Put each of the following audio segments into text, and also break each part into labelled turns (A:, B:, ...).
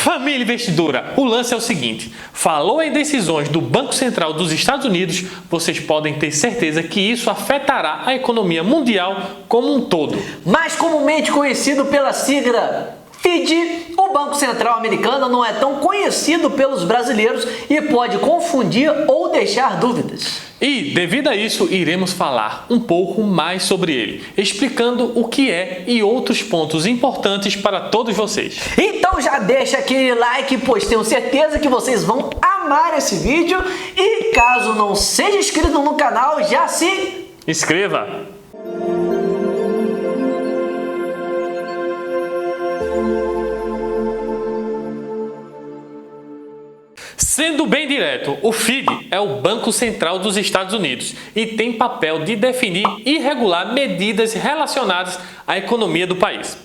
A: Família investidora, o lance é o seguinte: falou em decisões do Banco Central dos Estados Unidos, vocês podem ter certeza que isso afetará a economia mundial como um todo.
B: Mais comumente conhecido pela sigla FED, o Banco Central americano não é tão conhecido pelos brasileiros e pode confundir ou deixar dúvidas.
A: E, devido a isso, iremos falar um pouco mais sobre ele, explicando o que é e outros pontos importantes para todos vocês.
B: Então já deixa aquele like, pois tenho certeza que vocês vão amar esse vídeo. E caso não seja inscrito no canal, já se
A: inscreva! Sendo bem direto, o FED é o Banco Central dos Estados Unidos e tem papel de definir e regular medidas relacionadas à economia do país.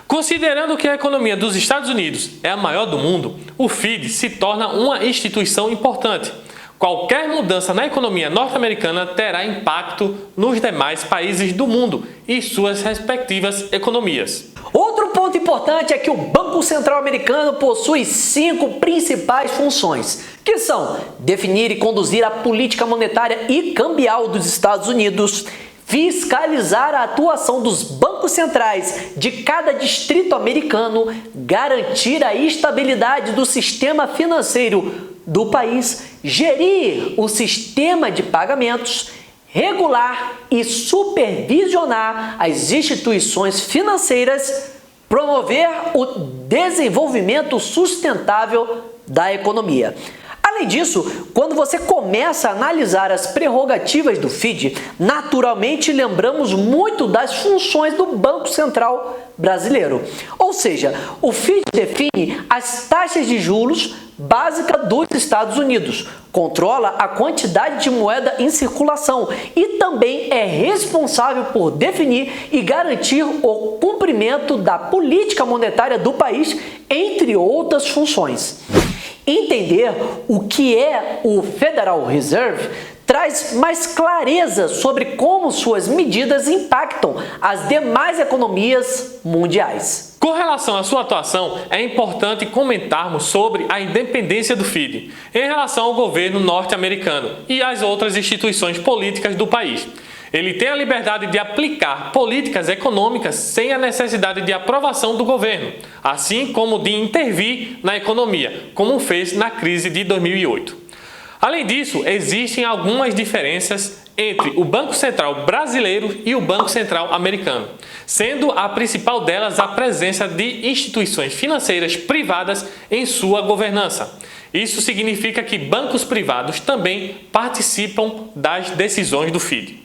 A: Considerando que a economia dos Estados Unidos é a maior do mundo, o FED se torna uma instituição importante. Qualquer mudança na economia norte-americana terá impacto nos demais países do mundo e suas respectivas economias.
B: Outro ponto importante é que o Banco Central americano possui 5 principais funções, que são definir e conduzir a política monetária e cambial dos Estados Unidos, fiscalizar a atuação dos bancos centrais de cada distrito americano, garantir a estabilidade do sistema financeiro do país, gerir o sistema de pagamentos, regular e supervisionar as instituições financeiras, promover o desenvolvimento sustentável da economia. Além disso, quando você começa a analisar as prerrogativas do FED, naturalmente lembramos muito das funções do Banco Central brasileiro. Ou seja, o FED define as taxas de juros básicas dos Estados Unidos, controla a quantidade de moeda em circulação e também é responsável por definir e garantir o cumprimento da política monetária do país, entre outras funções. Entender o que é o Federal Reserve traz mais clareza sobre como suas medidas impactam as demais economias mundiais.
A: Com relação à sua atuação, é importante comentarmos sobre a independência do FED em relação ao governo norte-americano e às outras instituições políticas do país. Ele tem a liberdade de aplicar políticas econômicas sem a necessidade de aprovação do governo, assim como de intervir na economia, como fez na crise de 2008. Além disso, existem algumas diferenças entre o Banco Central brasileiro e o Banco Central americano, sendo a principal delas a presença de instituições financeiras privadas em sua governança. Isso significa que bancos privados também participam das decisões do FED.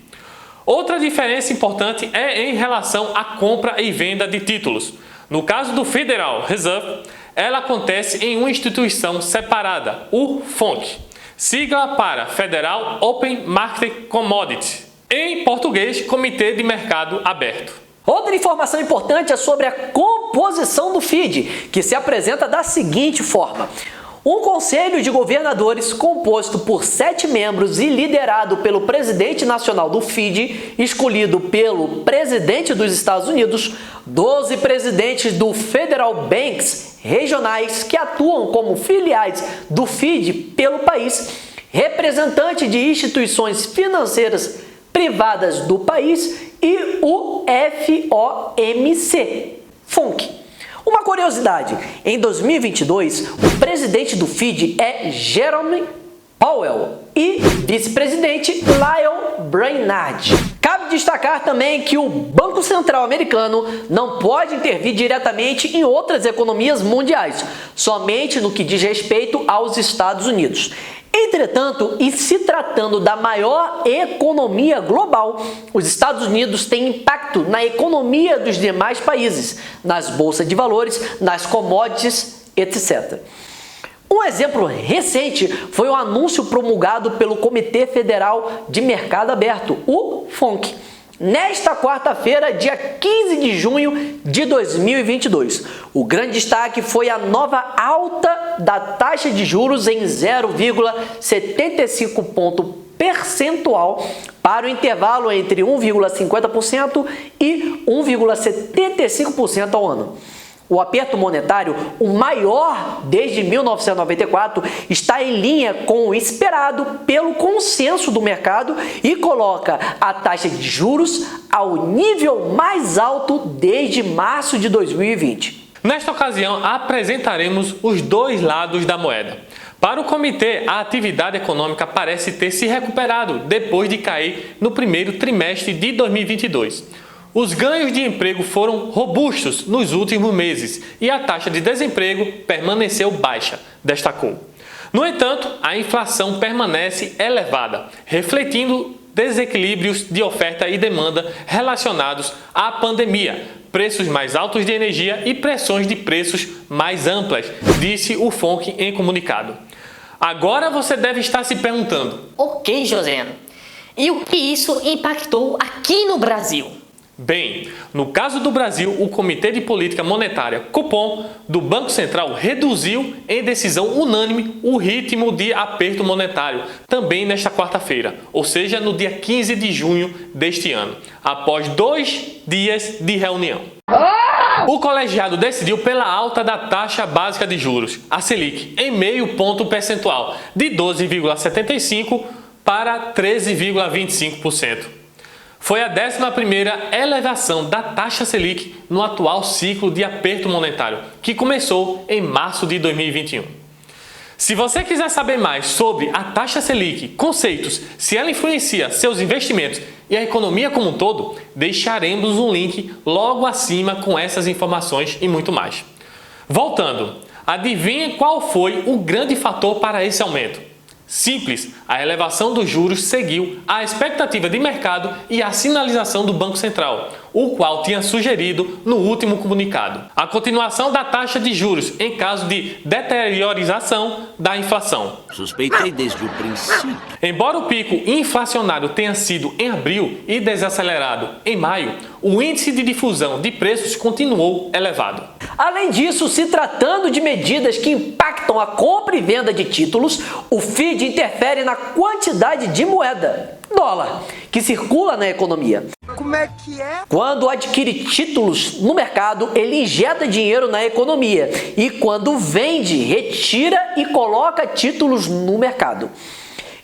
A: Outra diferença importante é em relação à compra e venda de títulos. No caso do Federal Reserve, ela acontece em uma instituição separada, o FONC, sigla para Federal Open Market Commodity, em português, Comitê de Mercado Aberto.
B: Outra informação importante é sobre a composição do FED, que se apresenta da seguinte forma: um conselho de governadores composto por 7 membros e liderado pelo presidente nacional do FED, escolhido pelo presidente dos Estados Unidos, 12 presidentes do Federal Banks regionais que atuam como filiais do FED pelo país, representante de instituições financeiras privadas do país e o FOMC. Uma curiosidade, em 2022, o presidente do FED é Jerome Powell e vice-presidente Lael Brainard. Cabe destacar também que o Banco Central americano não pode intervir diretamente em outras economias mundiais, somente no que diz respeito aos Estados Unidos. Entretanto, e se tratando da maior economia global, os Estados Unidos têm impacto na economia dos demais países, nas bolsas de valores, nas commodities, etc. Um exemplo recente foi o anúncio promulgado pelo Comitê Federal de Mercado Aberto, o FONC, nesta quarta-feira, dia 15 de junho de 2022. O grande destaque foi a nova alta da taxa de juros em 0,75 ponto percentual para o intervalo entre 1,50% e 1,75% ao ano. O aperto monetário, o maior desde 1994, está em linha com o esperado pelo consenso do mercado e coloca a taxa de juros ao nível mais alto desde março de 2020.
A: Nesta ocasião, apresentaremos os dois lados da moeda. Para o comitê, a atividade econômica parece ter se recuperado depois de cair no primeiro trimestre de 2022. Os ganhos de emprego foram robustos nos últimos meses e a taxa de desemprego permaneceu baixa, destacou. No entanto, a inflação permanece elevada, refletindo desequilíbrios de oferta e demanda relacionados à pandemia, preços mais altos de energia e pressões de preços mais amplas, disse o FONC em comunicado. Agora você deve estar se perguntando:
C: Ok, Josiano, e o que isso impactou aqui no Brasil?
A: Bem, no caso do Brasil, o Comitê de Política Monetária, Copom, do Banco Central reduziu em decisão unânime o ritmo de aperto monetário, também nesta quarta-feira, ou seja, no dia 15 de junho deste ano, após 2 dias de reunião. O colegiado decidiu pela alta da taxa básica de juros, a Selic, em meio ponto percentual, de 12,75% para 13,25%. Foi a 11ª elevação da taxa Selic no atual ciclo de aperto monetário, que começou em março de 2021. Se você quiser saber mais sobre a taxa Selic, conceitos, se ela influencia seus investimentos e a economia como um todo, deixaremos um link logo acima com essas informações e muito mais. Voltando, adivinhe qual foi o grande fator para esse aumento? Simples, a elevação dos juros seguiu a expectativa de mercado e a sinalização do Banco Central, o qual tinha sugerido no último comunicado a continuação da taxa de juros em caso de deteriorização da inflação.
D: Suspeitei desde o princípio.
A: Embora o pico inflacionário tenha sido em abril e desacelerado em maio, o índice de difusão de preços continuou elevado.
B: Além disso, se tratando de medidas que impactam a compra e venda de títulos, o FID interfere na quantidade de moeda, dólar, que circula na economia.
E: Como é que é?
B: Quando adquire títulos no mercado, ele injeta dinheiro na economia e quando vende, retira e coloca títulos no mercado.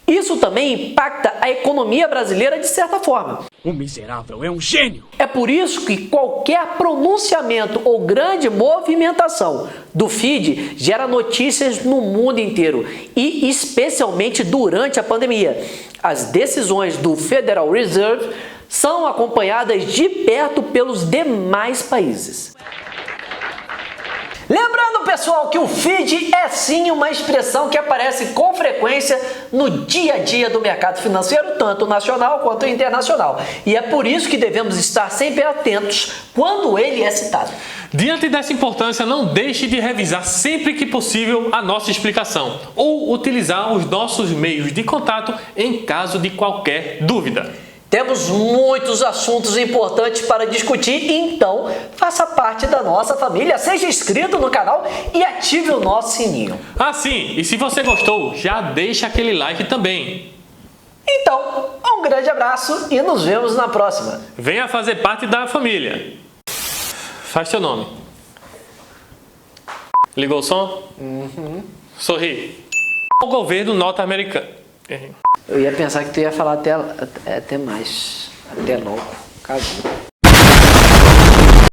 B: Isso também impacta a economia brasileira de certa forma.
E: O miserável é um gênio!
B: É por isso que qualquer pronunciamento ou grande movimentação do FID gera notícias no mundo inteiro e especialmente durante a pandemia. As decisões do Federal Reserve são acompanhadas de perto pelos demais países. Lembrando, pessoal, que o FID é sim uma expressão que aparece com frequência no dia a dia do mercado financeiro, tanto nacional quanto internacional. E é por isso que devemos estar sempre atentos quando ele é citado.
A: Diante dessa importância, não deixe de revisar sempre que possível a nossa explicação ou utilizar os nossos meios de contato em caso de qualquer dúvida.
B: Temos muitos assuntos importantes para discutir, então faça parte da nossa família, seja inscrito no canal e ative o nosso sininho.
A: Ah, sim, e se você gostou, já deixa aquele like também.
B: Então, um grande abraço e nos vemos na próxima.
A: Venha fazer parte da família. Faz seu nome. Ligou o som? Sorri. O governo norte-americano.
B: Eu ia pensar que tu ia falar até mais. Até logo. Acabou.